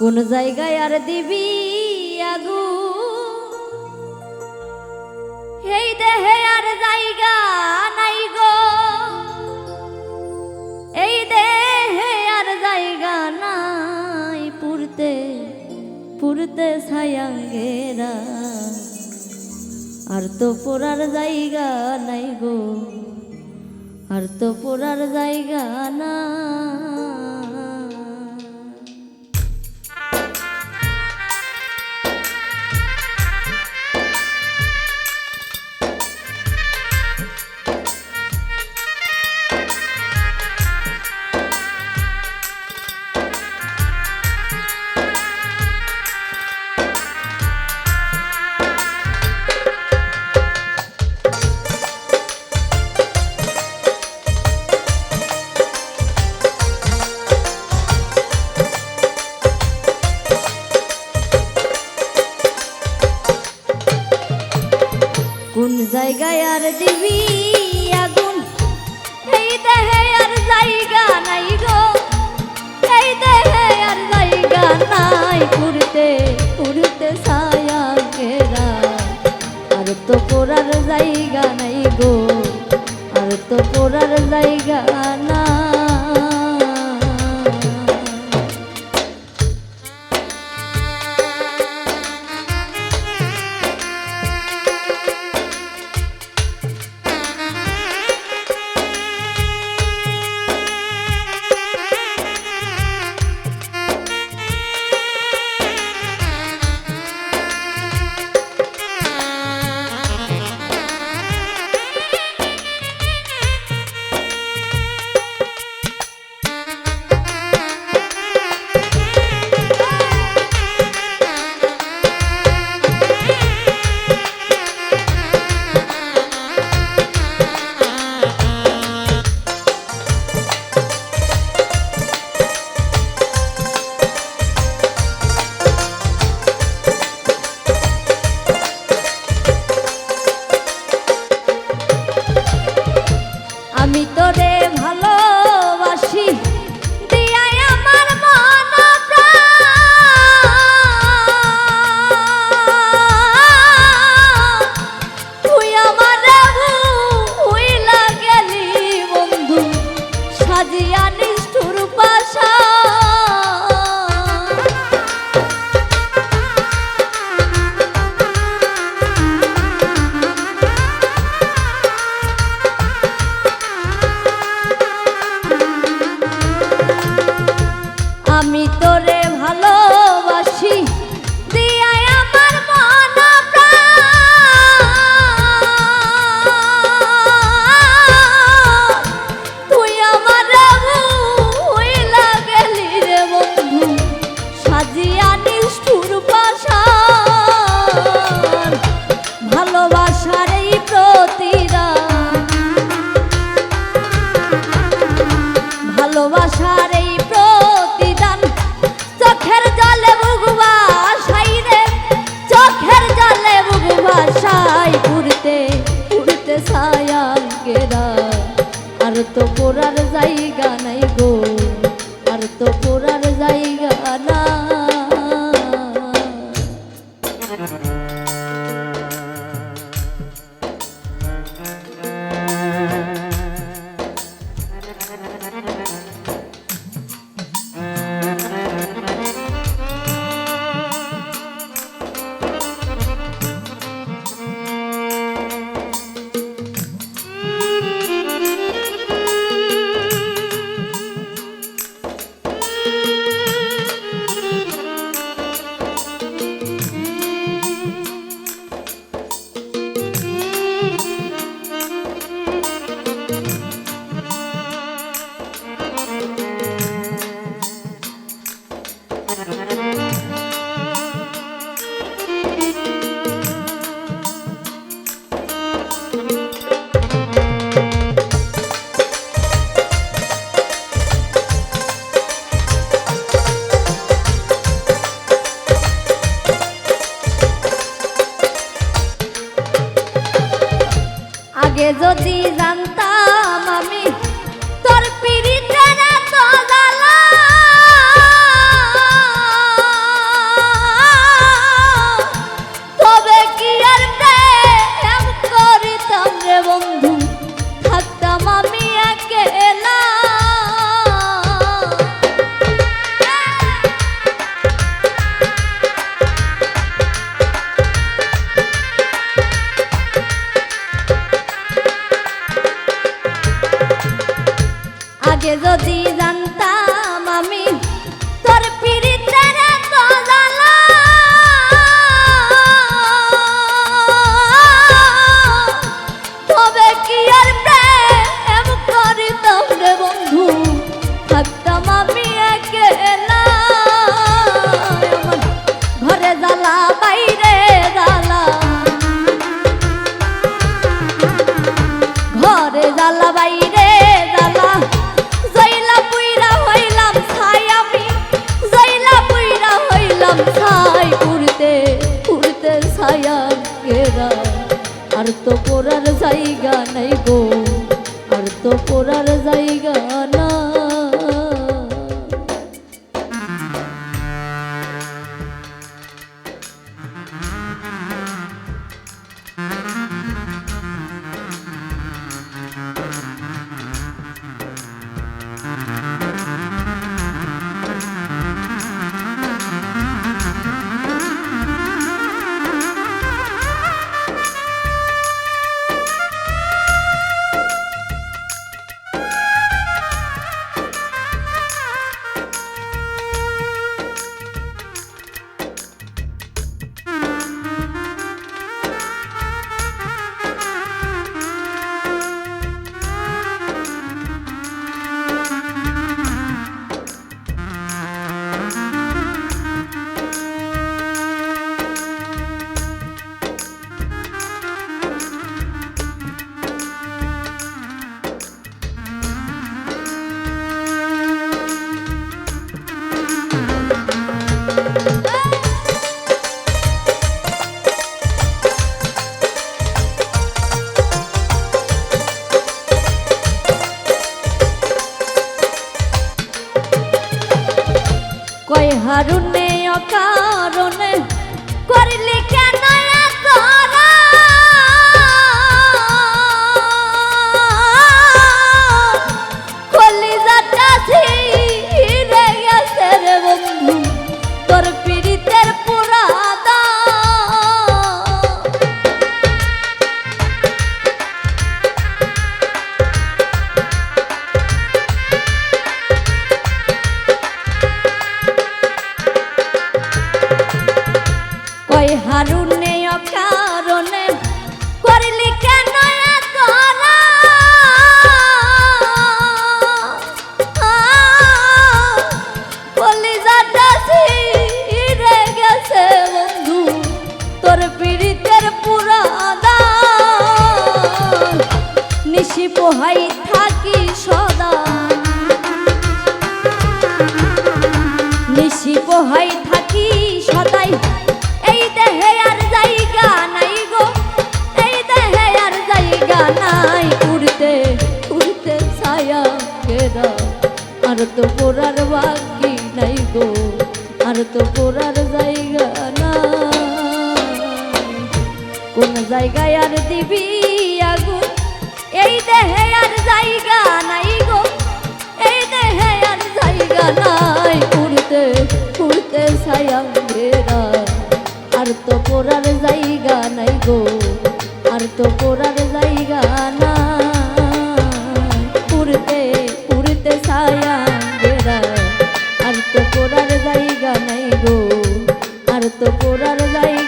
কোন জায়গায় আর দিবি আগু, এই দেহে আর জায়গা নাই গো, এই দেহে আর জায়গা নাই পুরতে পুরতে ছায়াঙ্গেরা, আর তো পোড়ার জায়গা নাই গো, আর তো পোড়ার জায়গা না। কোন জায়গায় আর দিবি আগুন, এই দেহে আর জায়গা নাই গো, এই দেহে আর জায়গা নাই পুরতে পুরতে ছায়া ঘেরা, আর তো পোড়ার জায়গা নাই গো, আর তো পোড়ার জায়গা না। আমি তোরে ভালোবাসি দিয়াই আমার মন প্রাণ, তুই আমারে ভুইলা গেলি বন্ধু সাজিয়া নিষ্ঠুর পাশা। আমি তোরে ভালোবাসি দিয়াই আমার মন প্রাণ, তুই আমারে ভুইলা গেলি রে বন্ধু সাজিয়া নিষ্ঠুর পাশান। ভালোবাসার এই প্রতিদান, ভালোবাসার এই প্রতিদান চোখের জলে বুকবা সাই রে, চোখের জলে বুকবা সাই পুরতে পুরতে ছায়াঙ্গেরা, আর তো পোড়ার জায়গা নাই গো, আর তো পোড়ার জায়গা না। আগে যদি জানতাম আমি তোর পিরিতের এত জ্বালা, আর তো পড়ার জায়গা নাই গো, আর তো পড়ার জায়গা না। কই হারুনে অকারণে করলি কেন তোরা, কলিজাটা ছিঁড়ে গেছে রে বন্ধু তোর পীড়িতের পুরাদা। হারুনে অকারণে করলি কেন তোরা, কলিজাটা ছিঁড়ে গেছে বন্ধু তোর পীড়িতের পুরাদা। নিশি পোহাই থাকি সদা, নিশি পোহাই থাকি সদাই, এই দেহে আর জায়গা নাই গো, এই দেহে আর জায়গা নাই। উড়তে উড়তে ছায়া কেরা, আর তো পড়ার বাকি নাই গো, আর তো পড়ার জায়গা নাই। কোন জায়গায় আর দিবি আগুন, এই দেহে আর জায়গা নাই গো, এই দেহে আর জায়গা নাই। উড়তে উড়তে ছায়া কেরা, আর তো পড়ার জায়গা নাই গো, আর তো পড়ার জায়গা নাই। উড়তে উড়তে ছায়া বেড়া, আর তো পড়ার জায়গা নাই গো, আর তো পড়ার জায়গা